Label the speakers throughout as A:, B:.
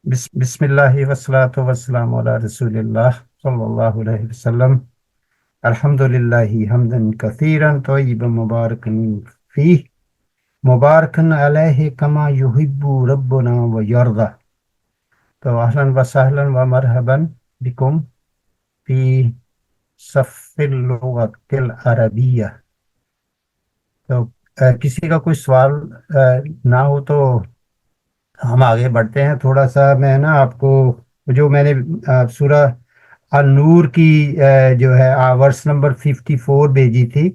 A: بسم اللہ والصلاة والسلام علی رسول اللہ صلی اللہ علیہ وسلم۔ الحمد للہ حمدا کثیرا طیبا مبارکا فیہ مبارکا علیہ کما یحب ربنا ویرضى۔ تو اہلا وسہلا ومرحبا بکم فی صف اللغۃ العربیہ۔ تو کسی کا کوئی سوال نہ ہو تو ہم آگے بڑھتے ہیں۔ تھوڑا سا میں نا آپ کو جو میں نے سورہ النور کی جو ہے ورس نمبر 54 بھیجی تھی،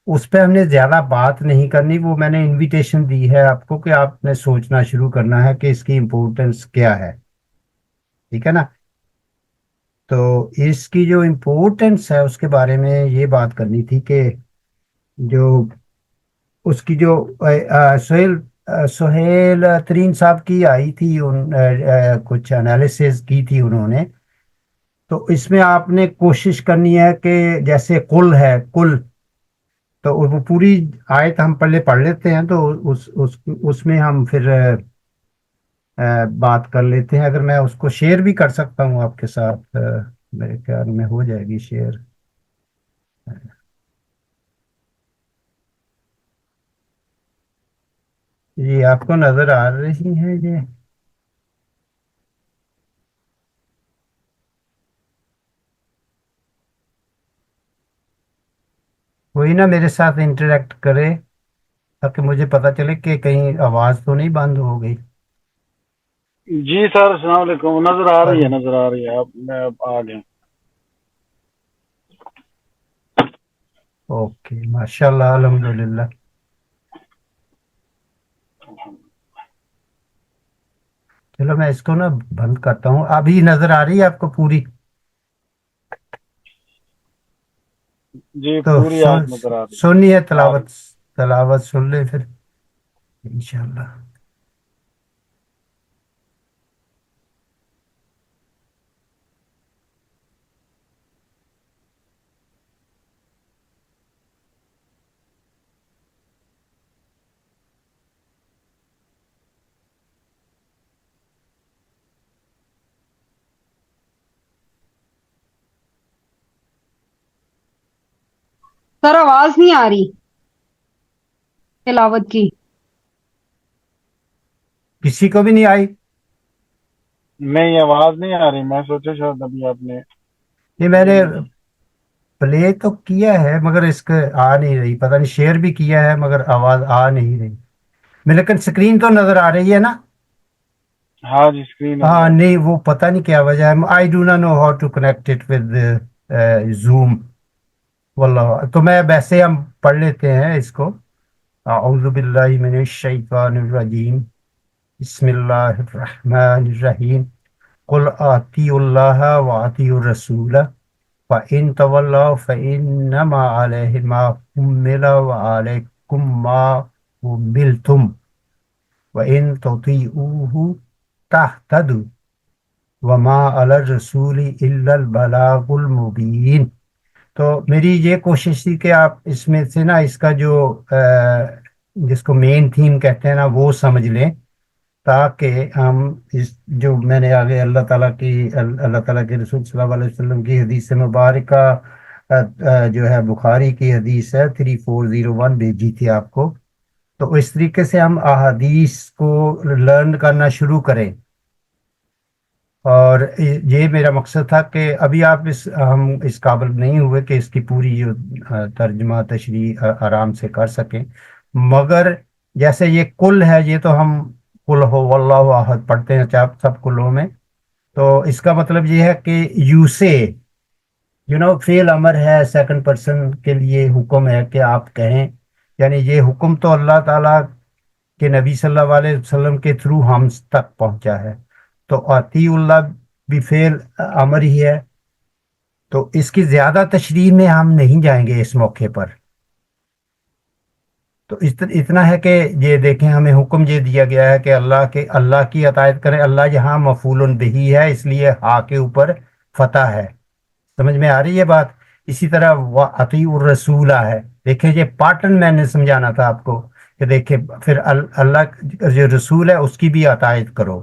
A: اس پہ ہم نے زیادہ بات نہیں کرنی۔ وہ میں نے انویٹیشن دی ہے آپ کو کہ آپ نے سوچنا شروع کرنا ہے کہ اس کی امپورٹنس کیا ہے، ٹھیک ہے نا؟ تو اس کی جو امپورٹنس ہے اس کے بارے میں یہ بات کرنی تھی کہ جو اس کی جو سہیل ترین صاحب کی آئی تھی، کچھ انالیسز کی تھی انہوں نے، تو اس میں آپ نے کوشش کرنی ہے کہ جیسے کل ہے کل، تو وہ پوری آیت ہم پہلے پڑھ لیتے ہیں، تو اس میں ہم پھر بات کر لیتے ہیں۔ اگر میں اس کو شیئر بھی کر سکتا ہوں آپ کے ساتھ، میرے خیال میں ہو جائے گی شیئر۔ یہ آپ کو نظر آ رہی ہے یہ؟ وہی نا میرے ساتھ انٹریکٹ کرے تاکہ مجھے پتا چلے کہ کہیں آواز تو نہیں بند ہو گئی۔
B: جی سر، السلام علیکم۔ نظر آ رہی ہے،
A: وعلیکم۔
B: نظر آ رہی ہے۔ آپ میں اب آ گیا۔
A: اوکے، ماشاء اللہ، الحمدللہ۔ چلو میں اس کو نا بند کرتا ہوں۔ ابھی نظر آ رہی ہے آپ کو پوری؟
B: جی
A: تو
B: پوری آیت نظر آ رہی
A: سنیے
B: ہے، آ رہی
A: تلاوت، تلاوت سن لیں پھر انشاءاللہ۔
C: سر آواز نہیں آ رہی تلاوت کی۔
A: کسی کو بھی نہیں آئی؟
B: نہیں، آواز نہیں آ رہی۔ میں سوچا شاید ابھی آپ نے
A: یہ میں نے پلے تو کیا ہے مگر اس کے آ نہیں رہی، پتہ نہیں شیئر بھی کیا ہے مگر آواز آ نہیں رہی میں، لیکن سکرین تو نظر آ رہی ہے نا؟
B: ہاں جی، اسکرین نظر
A: ہاں
B: آ رہی
A: نہیں، وہ پتہ نہیں کیا وجہ ہے۔ I do not know how to connect it with Zoom, واللہ۔ تو میں ویسے ہم پڑھ لیتے ہیں اس کو۔ اعوذ باللہ من الشیطان الرجیم، بسم اللہ الرحمن الرحیم، قل اطیعوا اللہ واطیعوا الرسول فإن تولوا فإنما علیہ ما حمل وعلیکم ما حملتم وإن تطیعوہ تہتدوا وما علی الرسول الا البلاغ المبین۔ تو میری یہ کوشش تھی کہ آپ اس میں سے نا اس کا جو جس کو مین تھیم کہتے ہیں نا وہ سمجھ لیں، تاکہ ہم اس جو میں نے آگے اللہ تعالیٰ کی اللہ تعالیٰ کے رسول صلی اللہ علیہ وسلم کی حدیث مبارکہ جو ہے بخاری کی حدیث ہے 3401 بھیجی تھی آپ کو، تو اس طریقے سے ہم احادیث کو لرن کرنا شروع کریں۔ اور یہ میرا مقصد تھا کہ ابھی آپ ہم اس قابل نہیں ہوئے کہ اس کی پوری جو ترجمہ تشریح آرام سے کر سکیں، مگر جیسے یہ کل ہے، یہ تو ہم کل ہو واللہ احد پڑھتے ہیں سب کلوں میں، تو اس کا مطلب یہ ہے کہ یو سے فعل امر ہے، سیکنڈ پرسن کے لیے حکم ہے کہ آپ کہیں، یعنی یہ حکم تو اللہ تعالیٰ کہ نبی صلی اللہ علیہ وسلم کے تھرو ہم تک پہنچا ہے، تو اطیع اللہ بھی فعل امر ہی ہے۔ تو اس کی زیادہ تشریح میں ہم نہیں جائیں گے اس موقع پر۔ تو اتنا ہے کہ یہ دیکھیں، ہمیں حکم یہ دیا گیا ہے کہ اللہ کی اطاعت کریں۔ اللہ یہاں مفعول بہی ہے، اس لیے ہا کے اوپر فتح ہے۔ سمجھ میں آ رہی ہے بات؟ اسی طرح اطیع الرسولہ ہے، دیکھیں یہ پیٹرن میں نے سمجھانا تھا آپ کو کہ دیکھیں پھر اللہ جو رسول ہے اس کی بھی اطاعت کرو۔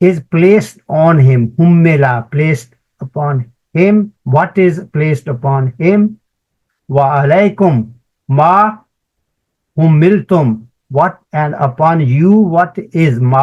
A: is placed on him, hummila, placed upon him, what is placed upon him, wa alaykum ma hummiltum, what, and upon you what is ma,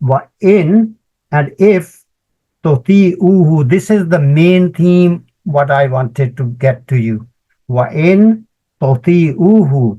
A: in and if tuti'uhu. This is the main theme what I wanted to get to you. wa in tuti'uhu,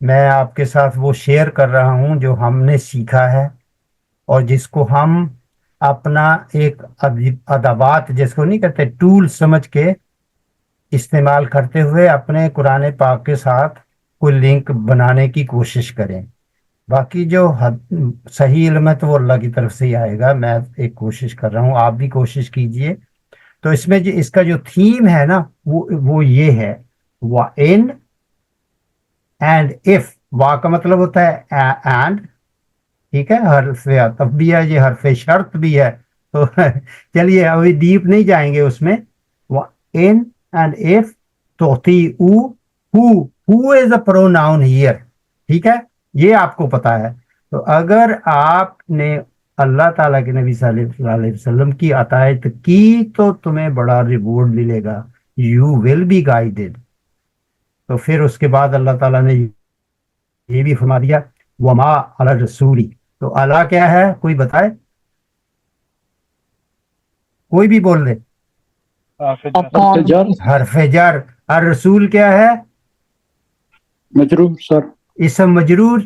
A: میں آپ کے ساتھ وہ share کر رہا ہوں جو ہم نے سیکھا ہے اور جس کو ہم اپنا ایک ادوات جس کو نہیں کہتے ٹول سمجھ کے استعمال کرتے ہوئے اپنے قرآن پاک کے ساتھ کوئی لنک بنانے کی کوشش کریں. باقی جو صحیح علم ہے تو وہ اللہ کی طرف سے ہی آئے گا. میں ایک کوشش کر رہا ہوں, آپ بھی کوشش کیجئے. تو اس میں اس کا جو تھیم ہے نا وہ یہ ہے, وَإِن اینڈ اف. وا کا مطلب ہوتا ہے اینڈ, ٹھیک ہے, حرف عطف بھی ہے, یہ حرف شرط بھی ہے. تو چلیے ابھی ڈیپ نہیں جائیں گے اس میں. In end of who is a pronoun here, ٹھیک ہے, یہ آپ کو پتا ہے. تو اگر آپ نے اللہ تعالیٰ کے نبی صلی اللہ علیہ وسلم کی اطاعت کی تو تمہیں بڑا ریوارڈ ملے گا, یو ول بی گائیڈڈ. تو پھر اس کے بعد اللہ تعالیٰ نے یہ بھی فرما دیا وما علی الرسول. تو اللہ کیا ہے, کوئی بتائے, کوئی بھی بول دے. حرف جر. الرسول کیا ہے,
D: مجرور سر.
A: اسم مجرور.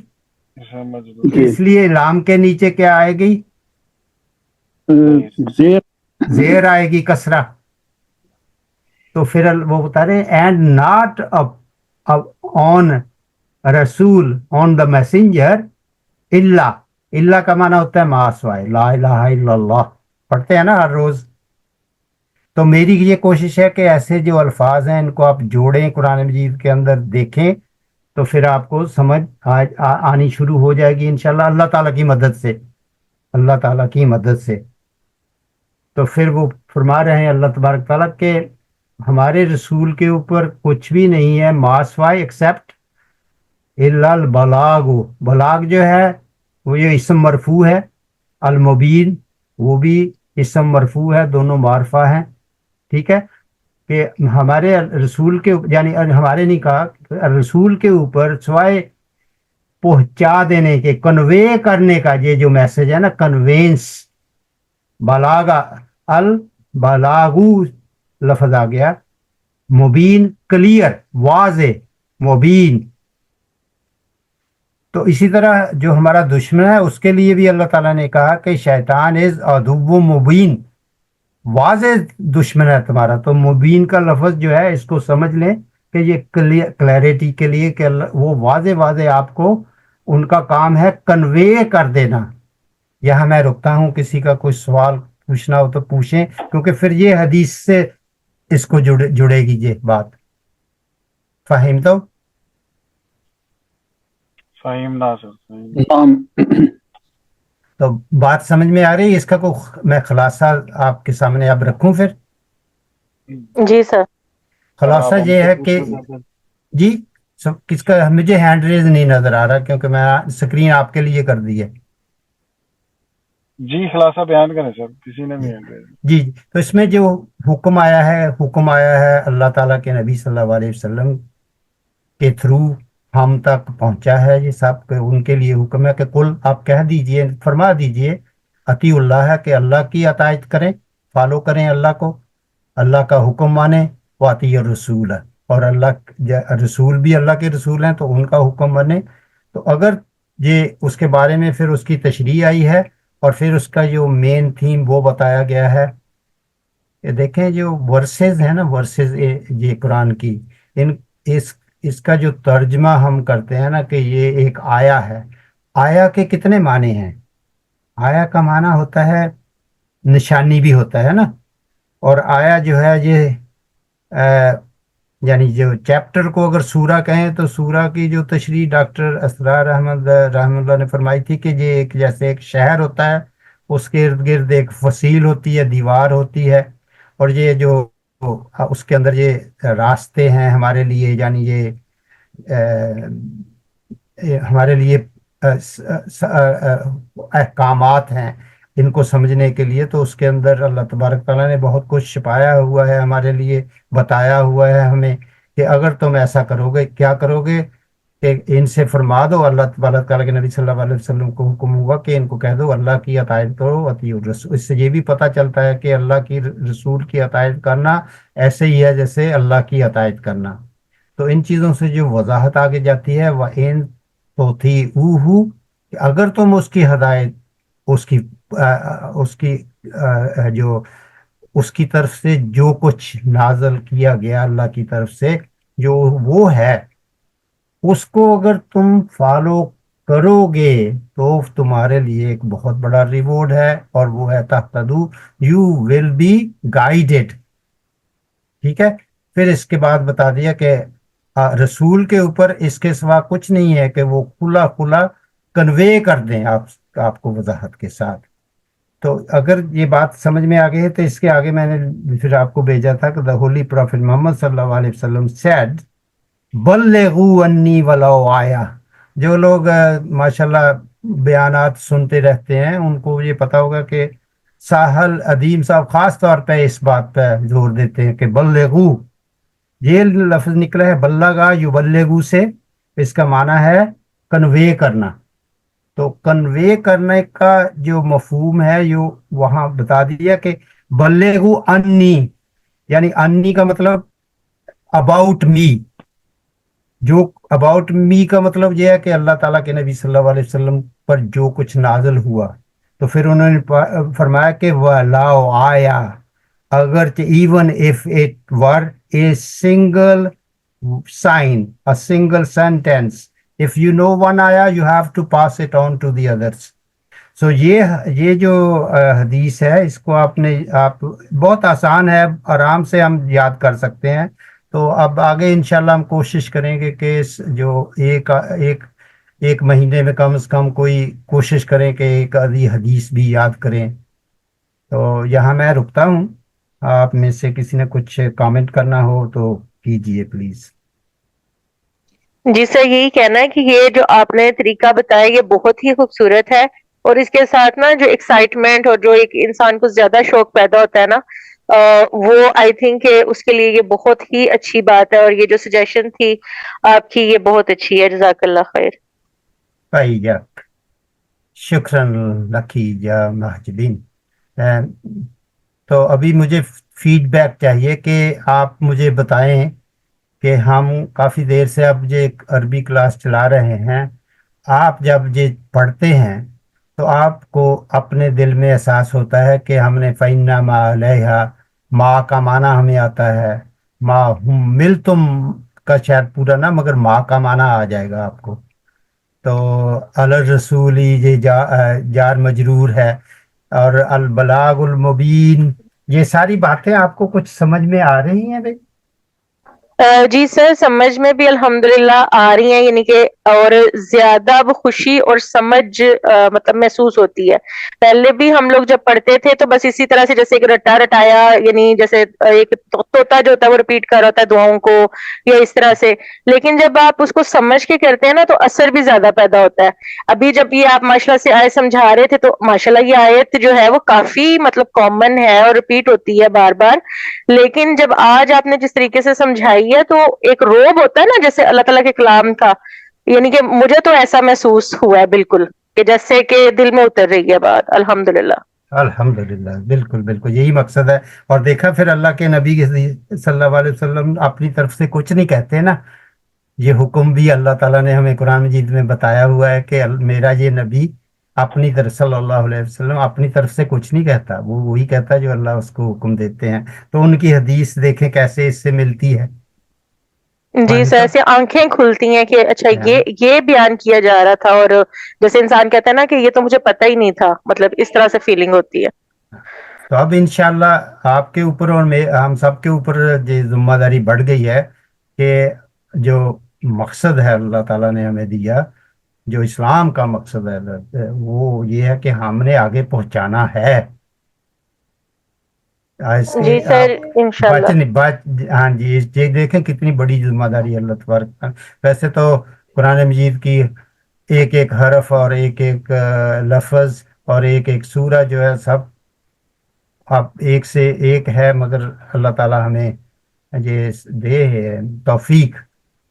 A: اس لیے لام کے نیچے کیا آئے گی,
D: زیر
A: زیر آئے گی, کسرہ. تو پھر وہ بتا رہے اینڈ ناٹ آن رسول آن دا میسنجر الا. اللہ کا معنی ہوتا ہے ما سوائے, لا الہ الا اللہ پڑھتے ہیں نا ہر روز. تو میری یہ کوشش ہے کہ ایسے جو الفاظ ہیں ان کو آپ جوڑیں قرآن مجید کے اندر, دیکھیں تو پھر آپ کو سمجھ آنی شروع ہو جائے گی انشاءاللہ اللہ تعالیٰ کی مدد سے, اللہ تعالیٰ کی مدد سے. تو پھر وہ فرما رہے ہیں اللہ تبارک تعالیٰ کہ ہمارے رسول کے اوپر کچھ بھی نہیں ہے ما سوائے ایکسیپٹ الا البلاغ. بلاغ جو ہے وہ یہ اسم مرفوع ہے, المبین وہ بھی اسم مرفوع ہے, دونوں معرفہ ہیں, ٹھیک ہے. کہ ہمارے رسول کے یعنی ہمارے نہیں کہا رسول کے اوپر سوائے پہنچا دینے کے, کنوے کرنے کا, یہ جو میسج ہے نا کنوینس, بلاغا, البلاغو لفظ آ گیا, مبین کلیئر واضح, مبین. تو اسی طرح جو ہمارا دشمن ہے اس کے لیے بھی اللہ تعالیٰ نے کہا کہ شیطان از عدو مبین, واضح دشمن ہے تمہارا. تو مبین کا لفظ جو ہے اس کو سمجھ لیں کہ یہ کلیئرٹی کے لیے کہ وہ واضح واضح آپ کو ان کا کام ہے کنوے کر دینا. یہاں میں رکتا ہوں, کسی کا کوئی سوال پوچھنا ہو تو پوچھیں, کیونکہ پھر یہ حدیث سے اس کو جڑے گی یہ بات. فہم تو
B: فہیم ناصر
D: نام.
A: تو بات سمجھ میں آ رہی ہے. اس کا میں خلاصہ آپ کے سامنے اب رکھوں. پھر
E: جی سر.
A: خلاصہ یہ ہے کہ جی کس کا, مجھے ہینڈ ریز نہیں نظر آ رہا کیونکہ میں اسکرین آپ کے لیے کر دی ہے.
B: جی خلاصہ بیان کریں سر, کسی نے بھی
A: جی. تو اس میں جو حکم آیا ہے اللہ تعالیٰ کے نبی صلی اللہ علیہ وسلم کے تھرو ہم تک پہنچا ہے. یہ سب ان کے لیے حکم ہے کہ کل آپ کہہ دیجئے, فرما دیجئے اطیع اللہ, ہے کہ اللہ کی اطاعت کریں, فالو کریں اللہ کو, اللہ کا حکم مانیں. واطیع الرسول, اور اللہ رسول بھی اللہ کے رسول ہیں تو ان کا حکم مانیں. تو اگر یہ اس کے بارے میں پھر اس کی تشریح آئی ہے اور پھر اس کا جو مین تھیم وہ بتایا گیا ہے. یہ دیکھیں جو ورسز ہیں نا, ورسز یہ قرآن کی, اس کا جو ترجمہ ہم کرتے ہیں نا کہ یہ ایک آیا ہے. آیا کے کتنے معنی ہیں؟ آیا کا معنی ہوتا ہے نشانی بھی ہوتا ہے نا, اور آیا جو ہے یہ یعنی جو چیپٹر کو اگر سورہ کہیں تو سورہ کی جو تشریح ڈاکٹر اسرار احمد رحمہ اللہ نے فرمائی تھی کہ یہ ایک جیسے ایک شہر ہوتا ہے, اس کے ارد گرد ایک فصیل ہوتی ہے, دیوار ہوتی ہے, اور یہ جو اس کے اندر یہ راستے ہیں ہمارے لیے, یعنی یہ ہمارے لیے احکامات ہیں ان کو سمجھنے کے لیے. تو اس کے اندر اللہ تبارک تعالیٰ نے بہت کچھ چھپایا ہوا ہے ہمارے لیے, بتایا ہوا ہے ہمیں کہ اگر تم ایسا کرو گے کیا کرو گے, کہ ان سے فرما دو. اللہ تبارک تعالیٰ کے نبی صلی اللہ علیہ وسلم کو حکم ہوا کہ ان کو کہہ دو اللہ کی اطاعت کرو, اطیعوا الرسول. اس سے یہ بھی پتہ چلتا ہے کہ اللہ کی رسول کی اطاعت کرنا ایسے ہی ہے جیسے اللہ کی اطاعت کرنا. تو ان چیزوں سے جو وضاحت آگے جاتی ہے وہ ان تو تھی اوہو کہ اگر تم اس کی ہدایت اس کی جو اس کی طرف سے جو کچھ نازل کیا گیا اللہ کی طرف سے جو وہ ہے اس کو اگر تم فالو کرو گے تو تمہارے لیے ایک بہت بڑا ریوارڈ ہے اور وہ ہے تہتدو یو ول بی گائیڈڈ. ٹھیک ہے. پھر اس کے بعد بتا دیا کہ رسول کے اوپر اس کے سوا کچھ نہیں ہے کہ وہ کھلا کھلا کنوے کر دیں آپ کو وضاحت کے ساتھ. تو اگر یہ بات سمجھ میں آ گئی ہے تو اس کے آگے میں نے پھر آپ کو بھیجا تھا کہ the holy prophet محمد صلی اللہ علیہ وسلم said بلغوا انی ولو آیا. جو لوگ ماشاءاللہ بیانات سنتے رہتے ہیں ان کو یہ پتا ہوگا کہ ساحل ادیم صاحب خاص طور پہ اس بات پہ زور دیتے ہیں کہ بلغو، یہ لفظ نکلا ہے بلغا یبلغو سے، اس کا معنی ہے کنوے کرنا. تو کنوے کرنے کا جو مفہوم ہے یہ وہاں بتا دیا کہ بلغو انی، یعنی انی کا مطلب اباؤٹ می. جو اباؤٹ می کا مطلب یہ ہے کہ اللہ تعالیٰ کے نبی صلی اللہ علیہ وسلم پر جو کچھ نازل ہوا. تو پھر انہوں نے فرمایا کہ وَلَوْ آیا، اگرچہ even if it were a single sign, a single sentence, if you know one ayah you have to pass it on to the others. So یہ جو حدیث ہے اس کو آپ بہت آسان ہے، آرام سے ہم یاد کر سکتے ہیں. تو اب آگے انشاءاللہ ہم کوشش کریں گے کہ جو ایک مہینے میں کم از کم کوئی کوشش کریں کہ ایک آدھی حدیث بھی یاد کریں. تو یہاں میں رکتا ہوں. آپ میں سے کسی نے کچھ کامنٹ کرنا ہو تو کیجئے پلیز.
E: جی سر، یہی کہنا ہے کہ یہ جو آپ نے طریقہ بتایا یہ بہت ہی خوبصورت ہے، اور اس کے ساتھ نا جو ایکسائٹمنٹ اور جو ایک انسان کو زیادہ شوق پیدا ہوتا ہے نا، وہ آئی تھنک کہ اس کے لیے یہ بہت ہی اچھی بات ہے. اور یہ جو سجیشن تھی آپ کی یہ بہت اچھی ہے. جزاک اللہ خیر.
A: بھائی جا شکراً لکی جا محجبین. تو ابھی مجھے فیڈ بیک چاہیے کہ آپ مجھے بتائیں کہ ہم کافی دیر سے اب یہ عربی کلاس چلا رہے ہیں. آپ جب یہ پڑھتے ہیں تو آپ کو اپنے دل میں احساس ہوتا ہے کہ ہم نے فَإِنَّ مَا عَلَيْهَا، ماں کا معنی ہمیں آتا ہے، ما ہم مل تم کا شاید پورا نہ مگر ماں کا معنی آ جائے گا آپ کو. تو الرسولی یہ جار مجرور ہے، اور البلاغ المبین، یہ ساری باتیں آپ کو کچھ سمجھ میں آ رہی ہیں بھائی؟
E: جی سر، سمجھ میں بھی الحمدللہ آ رہی ہیں، یعنی کہ اور زیادہ اب خوشی اور سمجھ مطلب محسوس ہوتی ہے. پہلے بھی ہم لوگ جب پڑھتے تھے تو بس اسی طرح سے جیسے ایک رٹا رٹایا، یعنی جیسے ایک طوطا جو ہوتا ہے وہ ریپیٹ کر رہا ہوتا ہے دعاؤں کو یا اس طرح سے. لیکن جب آپ اس کو سمجھ کے کرتے ہیں نا تو اثر بھی زیادہ پیدا ہوتا ہے. ابھی جب یہ آپ ماشاءاللہ سے آیت سمجھا رہے تھے تو ماشاءاللہ یہ آیت جو ہے وہ کافی مطلب کامن ہے اور ریپیٹ ہوتی ہے بار بار. لیکن جب آج آپ نے جس طریقے سے سمجھائی ہے تو ایک روب ہوتا ہے نا جیسے اللہ تعالیٰ کے کلام کا، یعنی کہ مجھے تو ایسا محسوس ہوا ہے بالکل کہ جیسے کہ دل میں اتر رہی ہے بات. الحمدللہ.
A: الحمدللہ، بالکل بالکل یہی مقصد ہے. اور دیکھا پھر اللہ کے نبی صلی اللہ علیہ وسلم اپنی طرف سے کچھ نہیں کہتے نا. یہ حکم بھی اللہ تعالیٰ نے ہمیں قرآن مجید میں بتایا ہوا ہے کہ میرا یہ نبی اپنی طرف صلی اللہ علیہ وسلم اپنی طرف سے کچھ نہیں کہتا، وہ وہی کہتا ہے جو اللہ اس کو حکم دیتے ہیں. تو ان کی حدیث دیکھیں کیسے اس سے ملتی ہے.
E: جی سر، ایسے آنکھیں کھلتی ہیں کہ اچھا یہ بیان کیا جا رہا تھا، اور جیسے انسان کہتا ہے نا کہ یہ تو مجھے پتہ ہی نہیں تھا، مطلب اس طرح سے فیلنگ ہوتی ہے.
A: تو اب انشاءاللہ آپ کے اوپر اور ہم سب کے اوپر یہ ذمہ داری بڑھ گئی ہے کہ جو مقصد ہے اللہ تعالیٰ نے ہمیں دیا، جو اسلام کا مقصد ہے وہ یہ ہے کہ ہم نے آگے پہنچانا ہے.
E: جی سر، انشاءاللہ.
A: ہاں جی، یہ دیکھیں کتنی بڑی ذمہ داری اللہ تبارک. ویسے تو قرآن مجید کی ایک ایک حرف اور ایک ایک لفظ اور ایک ایک سورہ جو ہے سب اب ایک سے ایک ہے، مگر اللہ تعالیٰ ہمیں یہ دے توفیق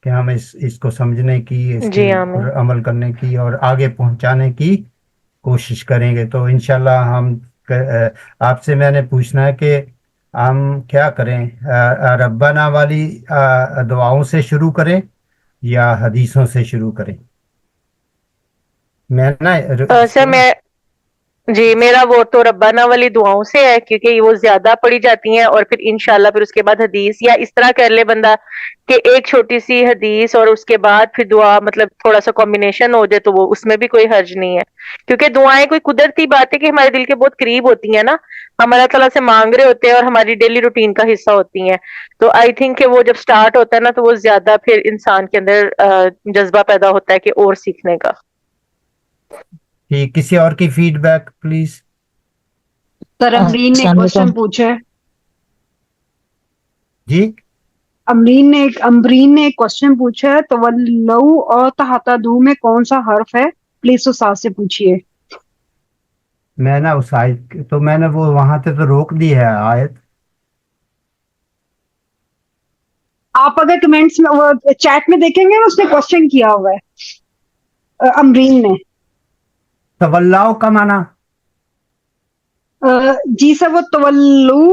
A: کہ ہم اس کو سمجھنے کی، اس کے اوپر عمل کرنے کی اور آگے پہنچانے کی کوشش کریں گے. تو انشاءاللہ ہم آپ سے میں نے پوچھنا ہے کہ ہم کیا کریں؟ ربنا والی دعاؤں سے شروع کریں یا حدیثوں سے شروع کریں؟ میں نا اس
E: سر
A: کو نا
E: میں جی میرا وہ تو ربانہ والی دعاؤں سے ہے کیونکہ وہ زیادہ پڑھی جاتی ہیں، اور پھر انشاءاللہ پھر اس کے بعد حدیث، یا اس طرح کر لے بندہ کہ ایک چھوٹی سی حدیث اور اس کے بعد پھر دعا، مطلب تھوڑا سا کمبینیشن ہو جائے تو وہ اس میں بھی کوئی حرج نہیں ہے، کیونکہ دعائیں کوئی قدرتی بات ہے کہ ہمارے دل کے بہت قریب ہوتی ہیں نا، ہم اللہ تعالیٰ سے مانگ رہے ہوتے ہیں اور ہماری ڈیلی روٹین کا حصہ ہوتی ہیں، تو آئی تھنک کہ وہ جب سٹارٹ ہوتا ہے نا تو وہ زیادہ پھر انسان کے اندر جذبہ پیدا ہوتا ہے کہ اور سیکھنے کا۔
A: ٹھیک، کسی اور کی فیڈ بیک پلیز؟
C: سر امرین نے
D: السلام
C: کوشچن
D: علیکم۔
C: پوچھا ہے،
A: جی
C: امرین نے ایک کوشچن پوچھا ہے، تولو اور تحتدو میں کون سا حرف ہے؟ پلیز استاد سے پوچھئے۔
A: میں نا اس آیت تو میں نے وہ وہاں سے تو روک دی ہے آیت۔
C: آپ اگر کمنٹس میں چیٹ میں دیکھیں گے اس نے کوشچن کیا ہوا ہے امرین نے۔
A: تولاؤ کا معنی
C: جی سر، وہ تولو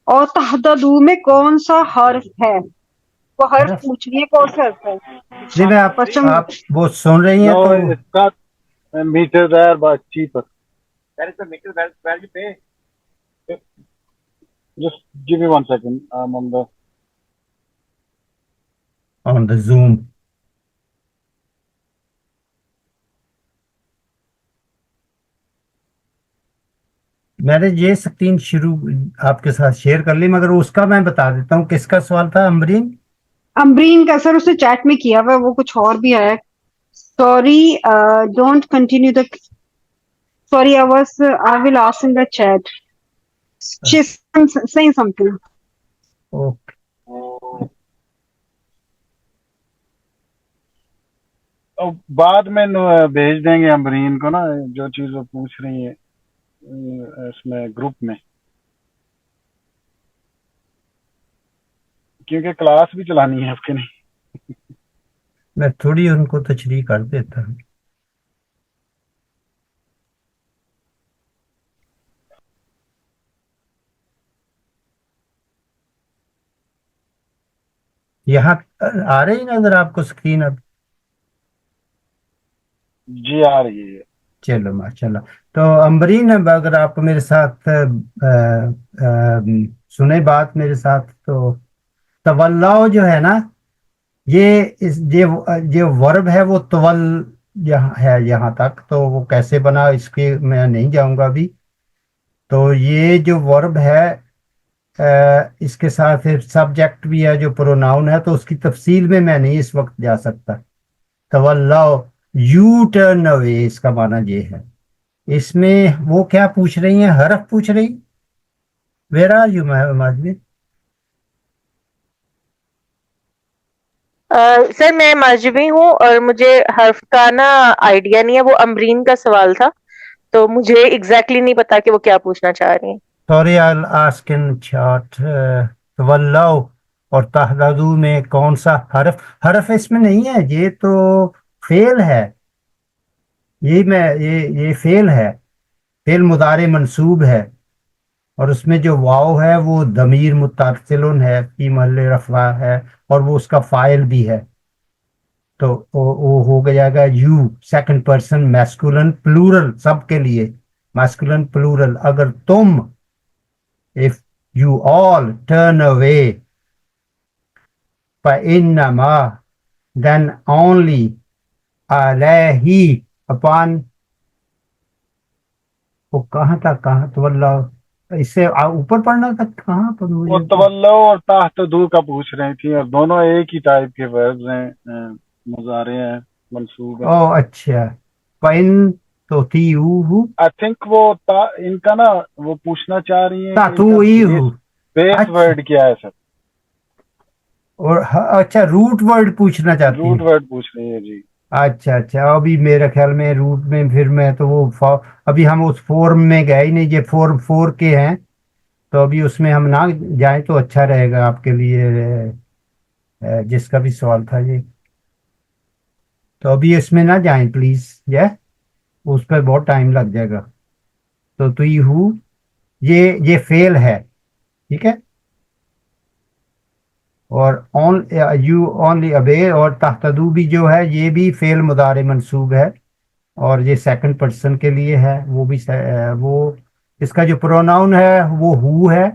C: اور تحتدو میں کون سا حرف ہے؟ وہ حرف
A: حرف؟
C: پوچھ رہی ہے کون سا حرف ہے؟
A: نہیں میں
C: کوشچن
A: آپ وہ سن رہی ہیں
B: No,
A: تو
B: it's not meter there, but cheaper. Just give me 1 second. I'm on the.
A: On the zoom. میں نے یہ سکرین شروع آپ کے ساتھ شیئر کر لی، مگر اس کا میں بتا دیتا ہوں کس کا سوال تھا
C: امرین کا سر اس نے چیٹ میں کیا ہوا ہے، وہ کچھ اور بھی ہے۔ Sorry don't continue the sorry I will ask in the chat. She's saying something.
A: Okay.
B: بعد میں بھیج دیں گے امرین کو نا جو چیز وہ پوچھ رہی ہیں اس میں گروپ میں، کیونکہ کلاس بھی چلانی ہے آپ کے نہیں۔
A: میں تھوڑی ان کو تشریح کر دیتا ہوں۔ یہاں آ رہی نظر آپ کو سکرین اب؟
B: جی آ رہی ہے۔
A: چلو ماشاء اللہ۔ تو امبرین اب اگر آپ میرے ساتھ سنیں بات میرے ساتھ، تو تولاؤ جو ہے نا، یہ ورب ہے وہ تول ہے یہاں تک، تو وہ کیسے بنا اس کے میں نہیں جاؤں گا ابھی۔ تو یہ جو ورب ہے اس کے ساتھ سبجیکٹ بھی ہے جو پروناؤن ہے، تو اس کی تفصیل میں نہیں اس وقت جا سکتا۔ تولاؤ یو ٹرن اوے، اس کا معنی یہ ہے۔ اس میں وہ کیا پوچھ رہی ہیں؟ حرف پوچھ رہی؟ Where are you Majid?
E: Sir میں ماجبی ہوں اور مجھے حرف کا نا آئیڈیا نہیں ہے، وہ امرین کا سوال تھا تو مجھے ایگزیکٹلی نہیں پتا کہ وہ کیا پوچھنا چاہ رہی ہیں۔
A: Sorry I'll ask in chat۔ تولاؤ اور تحددو میں کون سا حرف اس میں نہیں ہے، یہ تو فعل ہے، یہ فعل ہے، فعل مضارع منصوب ہے، اور اس میں جو واو ہے وہ ضمیر متصل ہے، فی محل رفع ہے، اور وہ اس کا فاعل بھی ہے، تو وہ ہو جائے گا you, second person masculine plural, سب کے لیے میسکولن پلورل۔ اگر تم، if you all turn away، فَإِنَّمَا then only، علیہ upon، وہ کہاں تک کہاں تولا، اس سے اوپر پڑھنا تھا کہاں پر
B: وہ
A: مجھے؟
B: تولو اور تحتدو کا پوچھ رہی تھی، اور دونوں ایک ہی ٹائپ کے وربز ہیں، مضارع ہیں، منصوب ہیں۔
A: او اچھا، فَإِن تُطِیعُوهُ
B: آئی تھنک وہ ان کا نا وہ پوچھنا چاہ رہی ہیں کہ ان کا
A: تَطِیعُوهُ،
B: بیس
A: اچھا،
B: ورڈ کیا ہے سر؟
A: اور اچھا روٹ ورڈ پوچھنا چاہتی
B: روٹ
A: ہیں؟
B: ورڈ پوچھ رہی ہے جی۔
A: اچھا اچھا، ابھی میرے خیال میں روٹ میں پھر میں تو وہ ابھی ہم اس فورم میں گئے ہی نہیں، یہ فورم 4 کے ہیں، تو ابھی اس میں ہم نہ جائیں تو اچھا رہے گا آپ کے لیے، جس کا بھی سوال تھا یہ، تو ابھی اس میں نہ جائیں پلیز، اس پہ بہت ٹائم لگ جائے گا۔ تو یہ فعل ہے، ٹھیک ہے. اور یو اونلی ابے اور تحتدو بھی جو ہے یہ بھی فعل مضارع منصوب ہے اور یہ سیکنڈ پرسن کے لیے ہے. وہ بھی وہ اس کا جو پروناؤن ہے وہ ہو ہے.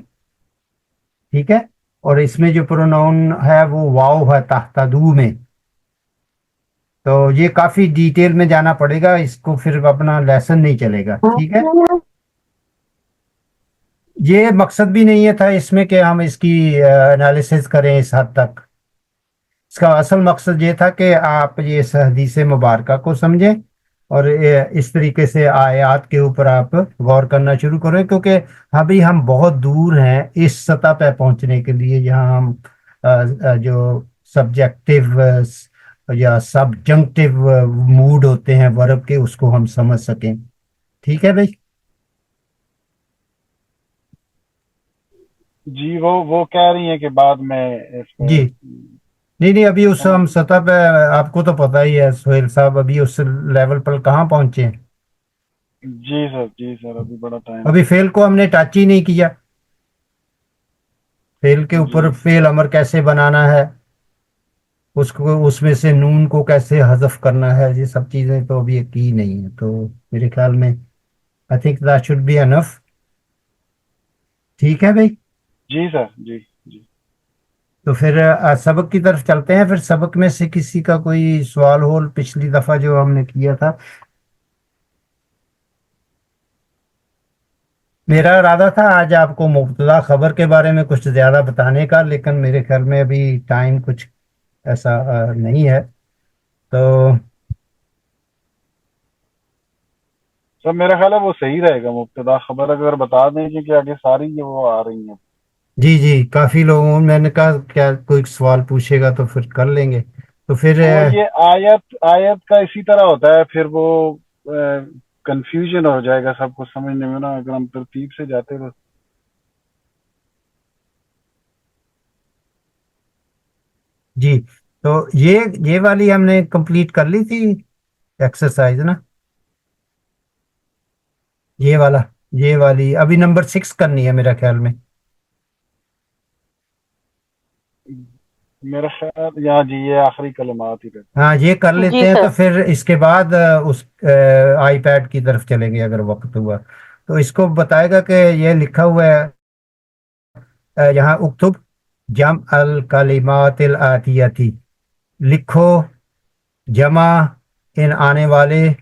A: ٹھیک ہے. اور اس میں جو پروناؤن ہے وہ واو ہے تحتدو میں. تو یہ کافی ڈیٹیل میں جانا پڑے گا, اس کو پھر اپنا لیسن نہیں چلے گا. ٹھیک ہے. یہ مقصد بھی نہیں ہے تھا اس میں کہ ہم اس کی انالیسس کریں اس حد تک. اس کا اصل مقصد یہ تھا کہ آپ یہ اس حدیث مبارکہ کو سمجھیں اور اس طریقے سے آیات کے اوپر آپ غور کرنا شروع کریں, کیونکہ ابھی ہم بہت دور ہیں اس سطح پہ پہنچنے کے لیے جہاں ہم جو سبجیکٹو یا سبجنکٹیو موڈ ہوتے ہیں ورب کے اس کو ہم سمجھ سکیں. ٹھیک ہے بھائی.
B: جی وہ کہہ رہی ہیں کہ بعد میں اس میں
A: جی نہیں ابھی اس ہم سطح پہ, آپ کو تو پتہ ہی ہے سہیل صاحب, ابھی اس لیول پر کہاں پہنچے ہیں.
B: جی سر ابھی بڑا ٹائم
A: ابھی فعل کو ہم نے ٹچ ہی نہیں کیا. فعل کے اوپر فعل امر کیسے بنانا ہے, اس کو اس میں سے نون کو کیسے حذف کرنا ہے, یہ سب چیزیں تو ابھی کی نہیں ہے. تو میرے خیال میں I think that should be enough. ٹھیک ہے بھائی.
B: جی سر جی.
A: تو پھر سبق کی طرف چلتے ہیں. پھر سبق میں سے کسی کا کوئی سوال ہو پچھلی دفعہ جو ہم نے کیا تھا. میرا ارادہ تھا آج آپ کو مبتدا خبر کے بارے میں کچھ زیادہ بتانے کا, لیکن میرے خیال میں ابھی ٹائم کچھ ایسا نہیں ہے. تو
B: سر میرا خیال ہے وہ صحیح رہے گا, مبتدا خبر اگر بتا دیں کہ آگے ساری وہ آ رہی ہیں.
A: جی کافی لوگوں میں نے کہا کیا کوئی سوال پوچھے گا تو پھر کر لیں گے. تو پھر
B: وہ یہ آیت کا اسی طرح ہوتا ہے, پھر وہ کنفیوژن ہو جائے گا سب کو سمجھنے میں نا, اگر ہم ترتیب سے جاتے تو.
A: جی تو یہ والی ہم نے کمپلیٹ کر لی تھی ایکسرسائز نا, یہ والی ابھی نمبر 6 کرنی ہے میرا خیال میں.
B: میرا خیال جی یہ آخری کلمات ہی رہتے.
A: ہاں یہ کر لیتے
E: جی
A: ہیں.
E: سر.
A: تو پھر اس کے بعد اس آئی پیڈ کی طرف چلیں گے اگر وقت ہوا تو. اس کو بتائے گا کہ یہ لکھا ہوا ہے یہاں اکتب جمع الکلمات الآتیتی, لکھو جمع ان آنے والے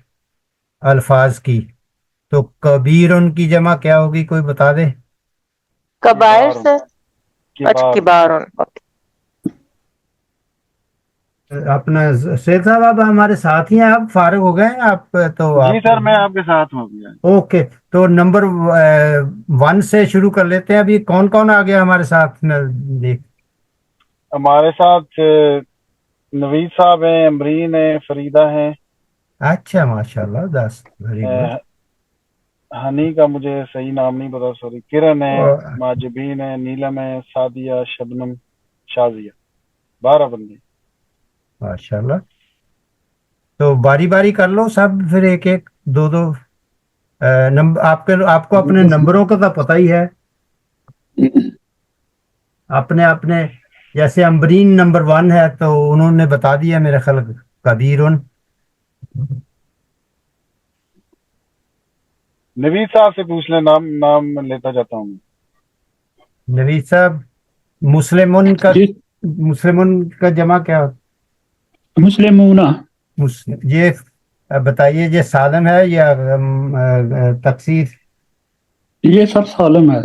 A: الفاظ کی. تو کبیر ان کی جمع کیا ہوگی, کوئی بتا دے.
E: کبائر سر. اچھا کبار.
A: اپنا سید صاحب آپ ہمارے ساتھ ہی ہیں, آپ فارغ ہو گئے ہیں آپ تو.
B: جی سر میں آپ کے ساتھ ہوں ابھی.
A: اوکے تو نمبر 1 سے شروع کر لیتے ہیں. ابھی کون کون آ گیا ہمارے ساتھ میں دیکھ.
B: ہمارے ساتھ نوید صاحب ہیں, امرین ہیں, فریدہ ہیں.
A: اچھا ماشاء اللہ, دس ویری گڈ.
B: ہنی کا مجھے صحیح نام نہیں پتا, سوری. کرن ہے, ماجبین ہے, نیلم ہے, سعدیہ, شبنم, شازیہ. 12 بندے.
A: ماشاء اللہ. تو باری باری کر لو سب, پھر ایک ایک دو نمبر. آپ کو اپنے نمبروں کا تو پتہ ہی ہے. اپنے جیسے امبرین نمبر 1 ہے تو انہوں نے بتا دیا میرے خیال کبیرن.
B: نوید صاحب سے پوچھ لیں, نام لیتا جاتا ہوں.
A: نوید صاحب مسلمن کا جمع کیا ہوتا؟
D: مسلمون.
A: یہ بتائیے, یہ سالم ہے یا تکثیر؟
D: یہ سب سالم ہے.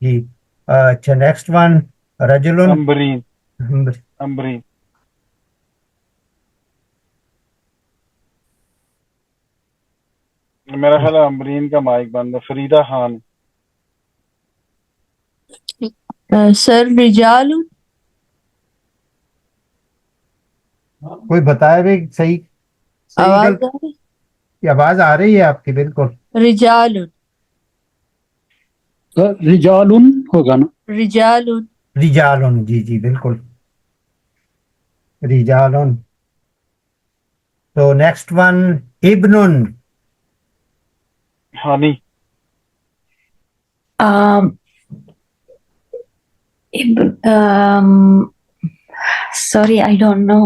A: جی اچھا. نیکسٹ ون رجل.
B: امبرین. میرا خیال ہے امبرین کا مائک بند ہے. فریدہ خان.
F: سر رجال.
A: کوئی بتائے بھی صحیح آواز آ رہی ہے آپ کی بالکل.
F: رجال.
D: رجالن ہوگا نا.
A: رجالن. جی بالکل رجالن. تو نیکسٹ ون ابن.
B: ہانی.
F: Sorry, I don't know.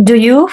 F: Duyuf.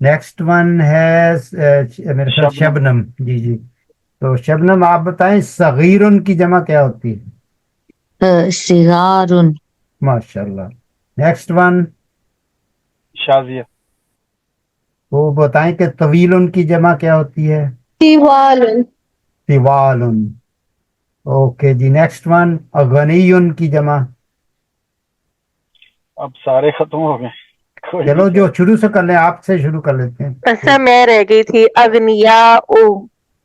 A: Next one ہے میرے خیال
B: شبنم.
A: شبنم. جی جی. تو شبنم آپ بتائیں صغیرن کی جمع کیا ہوتی ہے؟
F: صغار.
A: ماشاء اللہ. Next one
B: Shazia.
A: وہ بتائیں کہ طویل کی جمع کیا ہوتی ہے؟
G: طوال.
A: طوال. اوکے جی. نیکسٹ ون غنی کی جمع.
B: اب سارے ختم ہو گئے. کوئی
A: چلو
B: نہیں
A: جو
B: کہہ.
A: شروع سے کر لیں، آپ سے شروع کر لیتے ہیں.
E: اچھا میں رہ گئی تھی اغنیاء.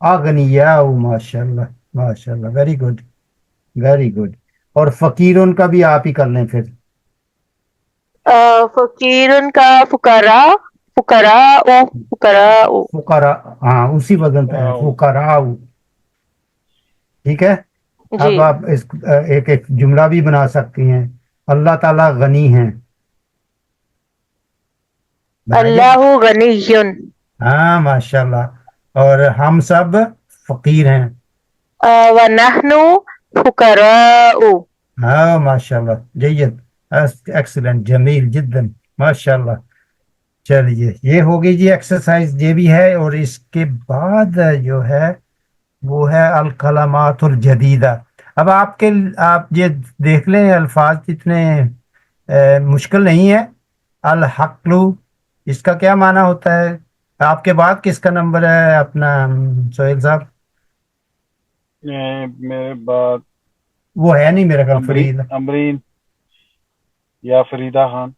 A: اغنیاء. ماشاء اللہ ماشاء اللہ. Very good very good. اور فقیرن کا بھی آپ ہی کر لیں پھر.
E: فقیرن کا فقراء. فقراء. فقراء.
A: فقراء. ہاں اسی وزن پہ ہے فقراء. ٹھیک ہے.
E: جی.
A: اب آپ اس ایک ایک جملہ بھی بنا سکتی ہیں. اللہ تعالیٰ غنی ہیں. بنائیے.
E: اللہ غنی.
A: ہاں ماشاء اللہ. اور ہم سب فقیر ہیں.
E: ونحن فقراء.
A: ہاں ماشاء اللہ. جید. ایکسلنٹ. جمیل جدا. ماشاء اللہ. چلیے یہ ہوگی جی ایکسرسائز یہ بھی ہے. اور اس کے بعد جو ہے وہ ہے الکلمات الجدیدہ. اب آپ یہ دیکھ لیں الفاظ اتنے مشکل نہیں ہے. الحقل اس کا کیا معنی ہوتا ہے؟ آپ کے بعد کس کا نمبر ہے اپنا سہیل صاحب؟
B: میرے بعد
A: وہ ہے نہیں میرا خیال. فرید
B: امرین یا فریدہ خان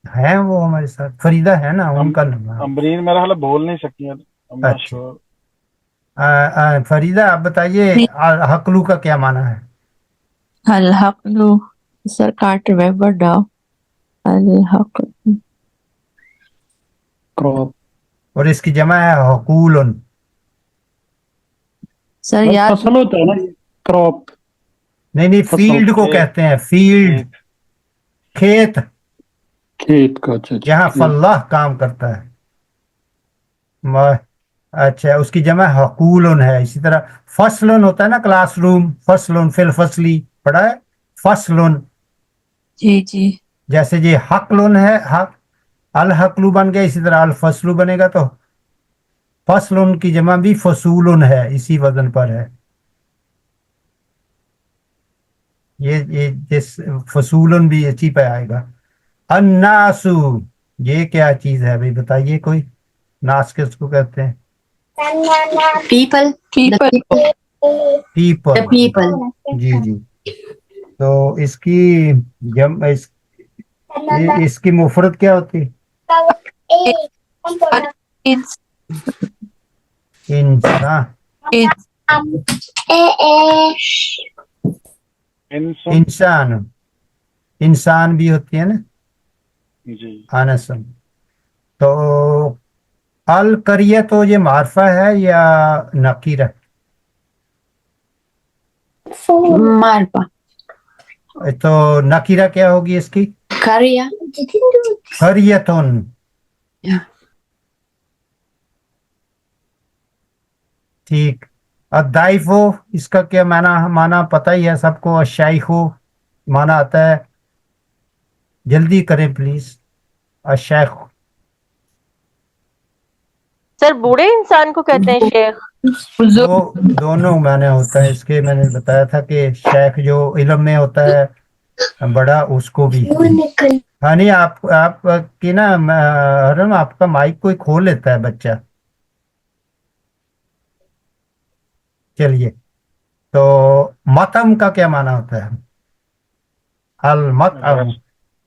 A: ہے وہ ہمارے ساتھ. فریدہ ہے نا ان کا نمبر.
B: امرین میرا حال بول نہیں سکتی ہیں.
A: اچھا. فریدہ آپ بتائیے حقلو کا کیا معنی ہے؟
F: الحقل. سر کانٹ ریمبر ناؤ. الحقل.
D: کراپ.
A: اور اس کی جمع ہے حقول.
F: سر یاد
D: فصل ہوتا ہے نا کراپ.
A: نہیں فیلڈ کو کہتے ہیں. فیلڈ کھیت.
D: کھیت کا. اچھا
A: جہاں فلاح کام کرتا ہے. اچھا اس کی جمع حقول ہے. اسی طرح فصل ہوتا ہے نا کلاس روم. فصل فی الفصلی پڑھا ہے. فصل
F: جی جی.
A: جیسے یہ حقل ہے. حق الحقلو بن گیا. اسی طرح الفصل بنے گا تو فصل کی جمع بھی فصول ہے. اسی وزن پر ہے. یہ جس فصول بھی اچھی پہ آئے گا. الناسو یہ کیا چیز ہے بھائی بتائیے کوئی. ناس کس کو کہتے ہیں؟
F: پیپل.
A: پیپل.
F: پیپل.
A: جی جی. تو اس کی اس کی مفرد کیا ہوتی؟ انسان. انسان. انسان بھی ہوتی ہے نا.
B: جی.
A: انسان. تو القریہ تو یہ معرفہ ہے یا نکیرہ؟
F: معرفہ.
A: تو نکیرہ کیا ہوگی اس کی؟
F: قریہ.
A: قریتن. ٹھیک. الضعیف ہو اس کا کیا معنی پتہ ہی ہے سب کو. الشیخ ہو معنی آتا ہے. جلدی کریں پلیز. الشیخ.
E: سر بوڑھے انسان کو کہتے ہیں شیخ.
A: وہ دونوں معنی ہوتا ہے اس کے. میں نے بتایا تھا کہ شیخ جو علم میں ہوتا ہے بڑا اس کو بھی. ہاں نہیں آپ کی نا حرم آپ کا مائک کوئی کھول لیتا ہے بچہ. چلیے. تو مطعم کا کیا معنی ہوتا ہے؟ المطعم.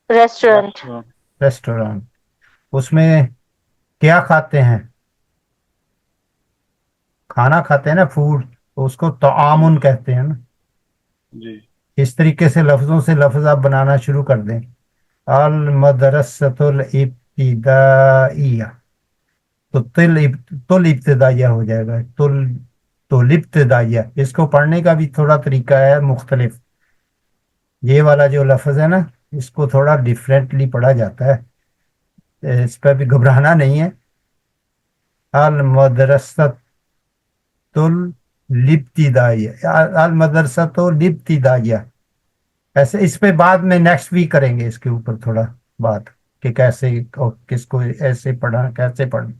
E: ریسٹورینٹ.
A: ریسٹورانٹ. اس میں کیا کھاتے ہیں؟ کھانا کھاتے ہیں نا فوڈ. تو اس کو طعام کہتے ہیں نا.
B: جی.
A: اس طریقے سے لفظوں سے لفظ آپ بنانا شروع کر دیں. المدرسۃ الابتدائیہ. تو تل ابتدائیہ ہو جائے گا. تل ابتدائیہ. اس کو پڑھنے کا بھی تھوڑا طریقہ ہے مختلف. یہ والا جو لفظ ہے نا اس کو تھوڑا ڈیفرنٹلی پڑھا جاتا ہے. اس پہ بھی گھبرانا نہیں ہے. المدرسۃ الابتدائیہ. المدرسۃ الابتدائیہ. ایسے اس پہ بعد میں نیکسٹ ویک کریں گے اس کے اوپر تھوڑا بات. کہ کیسے اور کس کو ایسے پڑھا کیسے پڑھنا.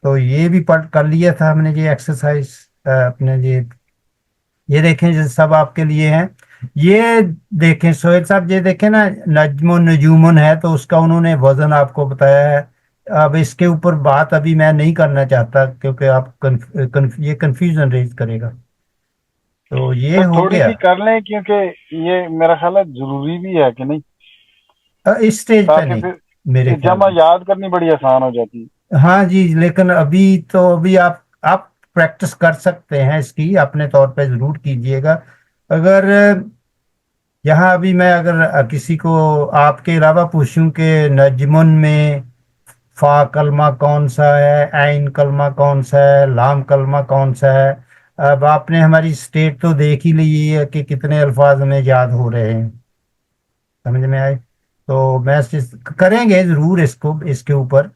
A: تو یہ بھی پڑھ کر لیا تھا ہم نے یہ ایکسرسائز اپنے یہ دیکھیں جو سب آپ کے لیے ہیں. یہ دیکھیں سہیل صاحب یہ دیکھیں نا نجم و نجومن ہے تو اس کا انہوں نے وزن آپ کو بتایا ہے. اب اس کے اوپر بات ابھی میں نہیں کرنا چاہتا کیونکہ آپ یہ کنفیوژن ریز کرے گا. تو یہ
B: سر
A: ہو
B: تھوڑی
A: گیا
B: سی کر لیں کیونکہ یہ میرا خیال ہے ضروری بھی ہے کہ نہیں،
A: اس سٹیج پہ
B: تاکہ
A: نہیں
B: پھر
A: میرے خیال
B: جمع
A: میں.
B: یاد کرنی بڑی آسان ہو جاتی ہے.
A: ہاں جی لیکن ابھی آپ پریکٹس کر سکتے ہیں اس کی اپنے طور پہ ضرور کیجئے گا. اگر یہاں ابھی میں اگر کسی کو آپ کے علاوہ پوچھوں کہ نجمن میں فا کلمہ کون سا ہے، عین کلمہ کون سا ہے، لام کلمہ کون سا ہے. اب آپ نے ہماری اسٹیٹ تو دیکھ ہی لی ہے کہ کتنے الفاظ ہمیں یاد ہو رہے ہیں، سمجھ میں آئے. تو میں کریں گے ضرور اس کے اوپر،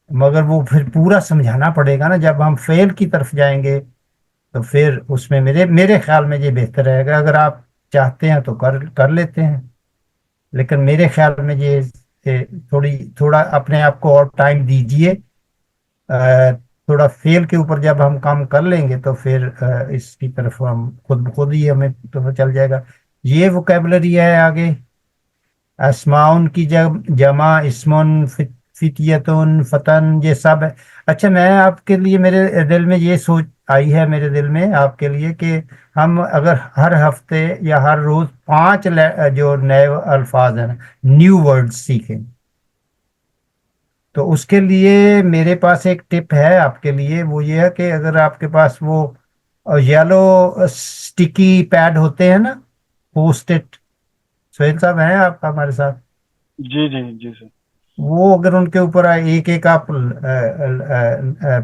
A: مگر وہ پھر پورا سمجھانا پڑے گا نا. جب ہم فیل کی طرف جائیں گے تو پھر اس میں میرے خیال میں یہ بہتر رہے گا. اگر آپ چاہتے ہیں تو کر لیتے ہیں، لیکن میرے خیال میں یہ تھوڑا اپنے آپ کو اور ٹائم دیجئے. تھوڑا فیل کے اوپر جب ہم کام کر لیں گے تو پھر اس کی طرف ہم خود بخود ہی ہمیں پتہ چل جائے گا. یہ وکیبلری ہے. آگے اسماؤن کی جمع اسمن فتیتن فتن یہ سب ہے. اچھا میں آپ کے لیے میرے دل میں یہ سوچ آئی ہے میرے دل میں آپ کے لیے کہ ہم اگر ہر ہفتے یا ہر روز 5 جو نئے الفاظ ہیں نیو ورڈ سیکھیں تو اس کے لیے میرے پاس ایک ٹپ ہے آپ کے لیے. وہ یہ ہے کہ اگر آپ کے پاس وہ یلو سٹیکی پیڈ ہوتے ہیں نا پوسٹ اٹ، سہیل صاحب ہیں آپ ہمارے ساتھ؟
B: جی جی جی سر.
A: وہ اگر ان کے اوپر ایک آپ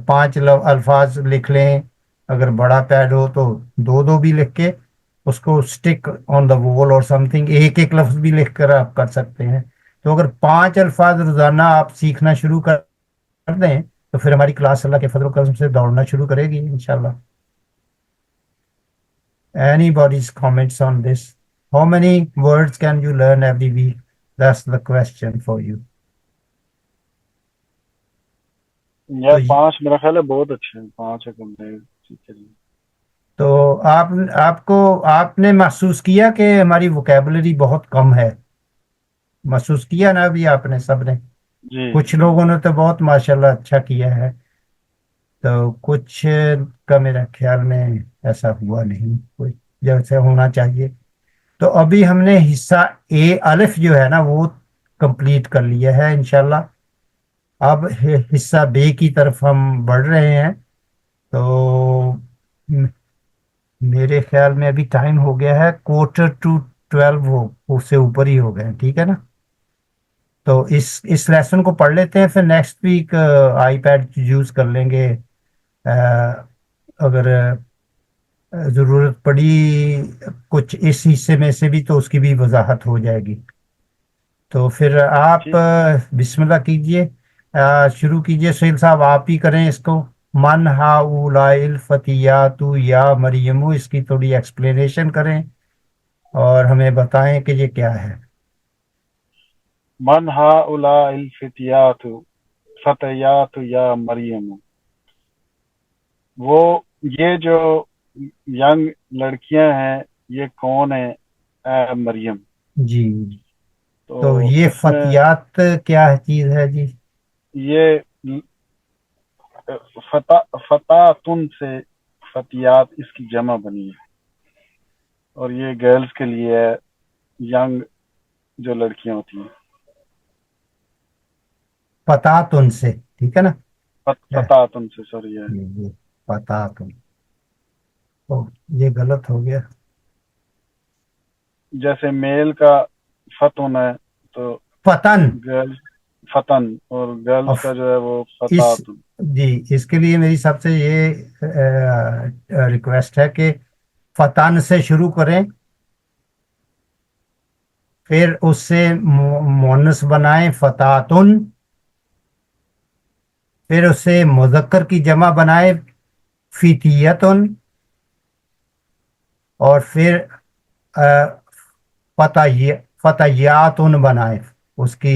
A: 5 الفاظ لکھ لیں، اگر بڑا پیڈ ہو تو 2 بھی لکھ کے اس کو اسٹک آن دا وال اور سم تھنگ، ایک لفظ بھی لکھ کر آپ کر سکتے ہیں. تو اگر 5 الفاظ روزانہ آپ سیکھنا شروع کر دیں تو پھر ہماری کلاس اللہ کے فضل و کرم سے دوڑنا شروع کرے گی انشاءاللہ. Anybody's comments on this? How many words can you learn every week? That's the question for you.
B: یار 5 میرا خیال ہے بہت اچھے ہیں، 5 ٹھیک ہے جی.
A: تو آپ نے محسوس کیا کہ ہماری وکیبلری بہت کم ہے؟ محسوس کیا نا ابھی آپ نے سب نے؟
B: جی
A: کچھ لوگوں نے تو بہت ماشاءاللہ اچھا کیا ہے، تو کچھ کا میرا خیال میں ایسا ہوا نہیں کوئی جیسے ہونا چاہیے. تو ابھی ہم نے حصہ الف جو ہے نا وہ کمپلیٹ کر لیا ہے انشاءاللہ. اب حصہ بے کی طرف ہم بڑھ رہے ہیں. تو میرے خیال میں ابھی ٹائم ہو گیا ہے 11:45 اس سے اوپر ہی ہو گئے ہیں، ٹھیک ہے نا. تو اس لیسن کو پڑھ لیتے ہیں، پھر next week iPad use کر لیں گے. اگر ضرورت پڑی کچھ اس حصے میں سے بھی تو اس کی بھی وضاحت ہو جائے گی. تو پھر آپ بسم اللہ کیجئے، شروع کیجئے. سہیل صاحب آپ ہی کریں اس کو. من ہؤلاء الفتیات یا مریم، اس کی تھوڑی ایکسپلینیشن کریں اور ہمیں بتائیں کہ یہ کیا ہے.
B: من ہؤلاء الفتیات فتیات یا مریم، وہ یہ جو ینگ لڑکیاں ہیں یہ کون ہیں اے مریم.
A: جی تو یہ فتیات کیا چیز ہے جی؟
B: یہ فتاتن سے فتیات اس کی جمع بنی ہے، اور یہ گرلز کے لیے ہے، ینگ جو لڑکیاں ہوتی ہیں.
A: فتاتن سے، ٹھیک ہے نا؟
B: فتاتن سے سوری ہے.
A: فتاتن، یہ غلط ہو گیا.
B: جیسے میل کا فتن ہے تو
A: فتن،
B: گرل فتن، اور گرلز کا جو ہے وہ فتاتن.
A: جی اس کے لیے میری سب سے یہ ریکویسٹ ہے کہ فتن سے شروع کریں، پھر اس سے مؤنث بنائیں فتاتن، پھر اس سے مذکر کی جمع بنائیں فتیتن، اور پھر فتیاتن بنائیں اس کی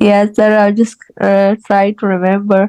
F: Yes, sir. I just try to remember.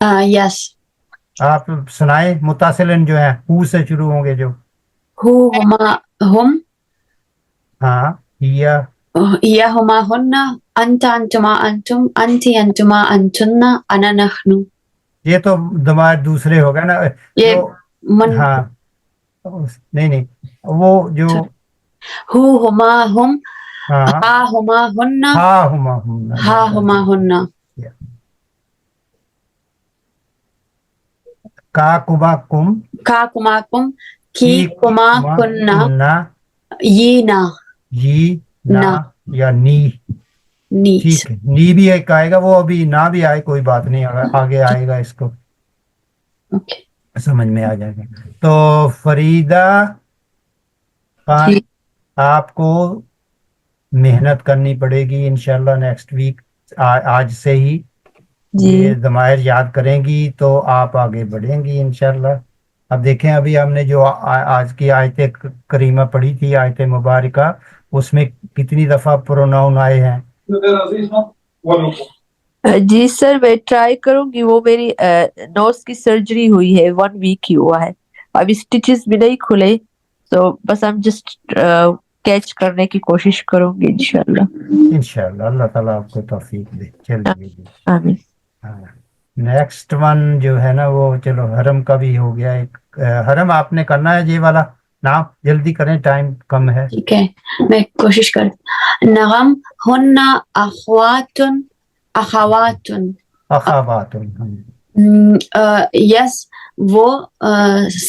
H: Yes.
A: آپ سنائیں متصلن جو ہیں ہو سے شروع ہوں گے جو.
H: هو هما هم
A: ہاں ہیا
H: هي هما هن أنت أنتما أنتم أنت أنتما أنتن أنا نحن.
A: یہ تو ضمائر دوسرے ہوگا نا
H: یہ
A: جو.
H: من
A: ہاں نہیں وہ جو
H: هو هما هم
A: ہاں
H: ها هما هن
A: ہاں ہما ہم
H: ها هما ہن.
A: کا کما کم
H: کا کما کم کی کما کننا
A: نہ
H: یہ نا
A: یہ نہ
H: نہ.
A: یا نی.
H: نیز.
A: ٹھیک ہے نی بھی ایک آئے گا وہ ابھی نہ بھی آئے کوئی بات نہیں آگے آئے گا اس کو
H: اوکے.
A: سمجھ میں آ جائے گا. تو فریدہ خان
H: جی.
A: آپ کو محنت کرنی پڑے گی انشاءاللہ نیکسٹ ویک آج سے ہی
F: جی
A: یہ ضمائر یاد کریں گی تو آپ آگے بڑھیں گی انشاءاللہ. اب دیکھیں ابھی ہم نے جو آج کی آیت کریمہ پڑھی تھی آیت مبارکہ اس میں کتنی دفعہ پروناؤن آئے ہیں؟
F: جی سر میں ٹرائی کروں گی. وہ میری نوز کی سرجری ہوئی ہے 1 ویک ہی ہوا ہے ابھی اسٹیچز بھی نہیں کھلے تو بس ہم جسٹ کیچ کرنے کی کوشش کروں گی انشاءاللہ.
A: انشاءاللہ اللہ تعالیٰ آپ کو توفیق دے. چلیے جی
F: آمین.
A: نیکسٹ ون جو ہے نا وہ چلو حرم کا بھی ہو گیا ایک. حرم آپ نے کرنا ہے یہ والا نام جلدی کریں ٹائم کم ہے.
H: ٹھیک ہے میں کوشش کر. نغم ہن اخواتن اخواتن.
A: اخوات
H: یس وہ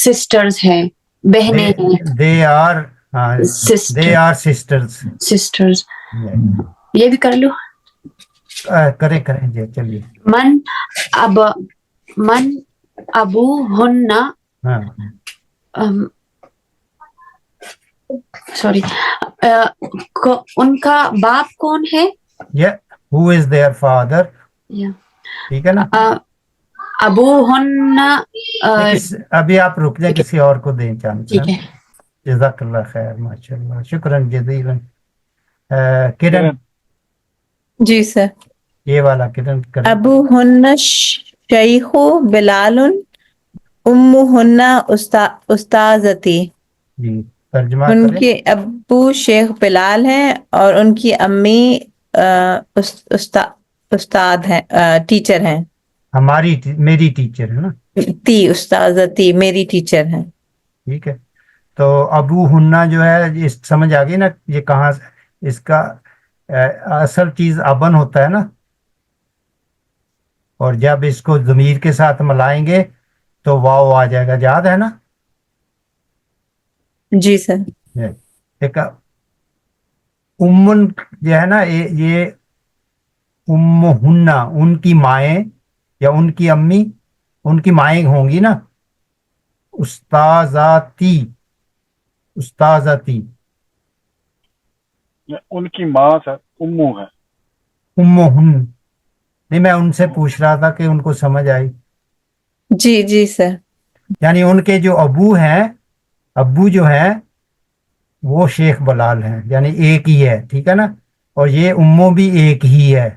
H: سسٹرز ہیں بہنیں ہیں.
A: They are
H: Sister.
A: Sisters.
H: Sisters. یہ بھی کر لو.
A: کریں جی چلیے.
H: من ابو ہن
A: ہاں
H: سوری ان کا باپ کون ہے؟
A: ہو از دیئر فادر.
H: Yeah.
A: ٹھیک ہے نا.
H: ابو ہن
A: ابھی آپ رک جائیں کسی اور کو دیں چانس.
H: ٹھیک ہے.
A: جزاک اللہ خیر ماشاء اللہ شکراً جزیلاً. کرن
G: جی سر.
A: یہ والا کرن کریں.
G: ابو ہن شیخ بلال ام ہن استاذتی.
A: جی ترجمہ
G: ان
A: کریں.
G: کے ابو شیخ بلال ہیں اور ان کی امی استاد ہیں ٹیچر ہیں.
A: میری ٹیچر ہے نا.
G: استاذتی میری ٹیچر ہیں.
A: ٹھیک ہے. تو ابو ہننا جو ہے یہ سمجھ آ گئی نا یہ کہاں اس کا اصل چیز ابن ہوتا ہے نا اور جب اس کو ضمیر کے ساتھ ملائیں گے تو واو آ جائے گا. یاد ہے نا.
G: جی سر.
A: ایک امن جو ہے نا یہ ام ہننا ان کی مائیں یا ان کی امی ان کی مائیں ہوں گی نا. استاذاتی
B: ان کی ماں ہے امو ہے.
A: ام ہن نہیں میں ان سے پوچھ رہا تھا کہ ان کو سمجھ آئی.
G: جی جی سر.
A: یعنی ان کے جو ابو جو ہیں وہ شیخ بلال ہیں یعنی ایک ہی ہے. ٹھیک ہے نا. اور یہ امو بھی ایک ہی ہے.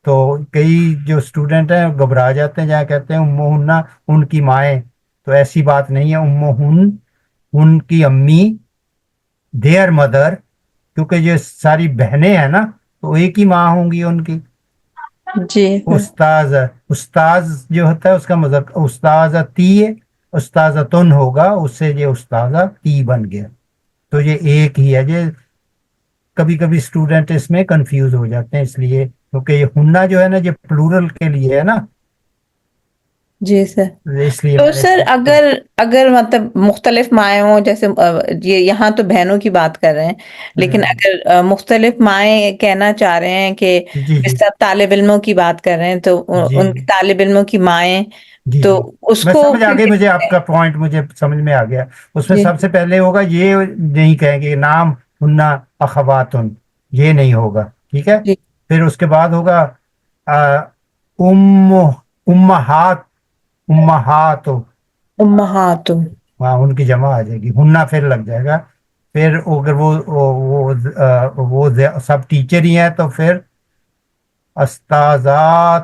A: تو کئی جو اسٹوڈنٹ ہیں گھبرا جاتے ہیں جہاں کہتے ہیں امو ہننا ان کی مائیں تو ایسی بات نہیں ہے. امو ہن ان کی امی دیئر مدر کیونکہ یہ ساری بہنیں ہیں نا تو ایک ہی ماں ہوں گی ان کی.
G: جی.
A: استاذ جو ہوتا ہے اس کا مذکر استاذتی ہے. استاذتن ہوگا اس سے یہ استاذہ تی بن گیا تو یہ ایک ہی ہے. یہ کبھی کبھی اسٹوڈنٹ اس میں کنفیوز ہو جاتے ہیں اس لیے کیونکہ یہ ہننا جو ہے نا یہ پلورل کے لیے ہے نا.
G: جی سر.
A: اس لیے
G: تو سر اگر مطلب مختلف مائیں ہوں جیسے یہاں تو بہنوں کی بات کر رہے ہیں لیکن اگر مختلف مائیں کہنا چاہ رہے ہیں کہ
A: جی
G: اس طرح طالب علموں کی بات کر رہے ہیں تو ان کی طالب علموں کی مائیں تو اس
A: میں
G: کو
A: سمجھ آ گئی. مجھے آپ کا پوائنٹ مجھے سمجھ میں آ گیا. اس میں سب سے پہلے ہوگا یہ نہیں کہیں گے نام ہننا اخواتن یہ نہیں ہوگا. ٹھیک ہے. پھر اس کے بعد ہوگا امہات وہاں ان کی جمع آ جائے گی. ہننا پھر لگ جائے گا. پھر اگر وہ سب ٹیچر ہی ہیں تو پھر استاذات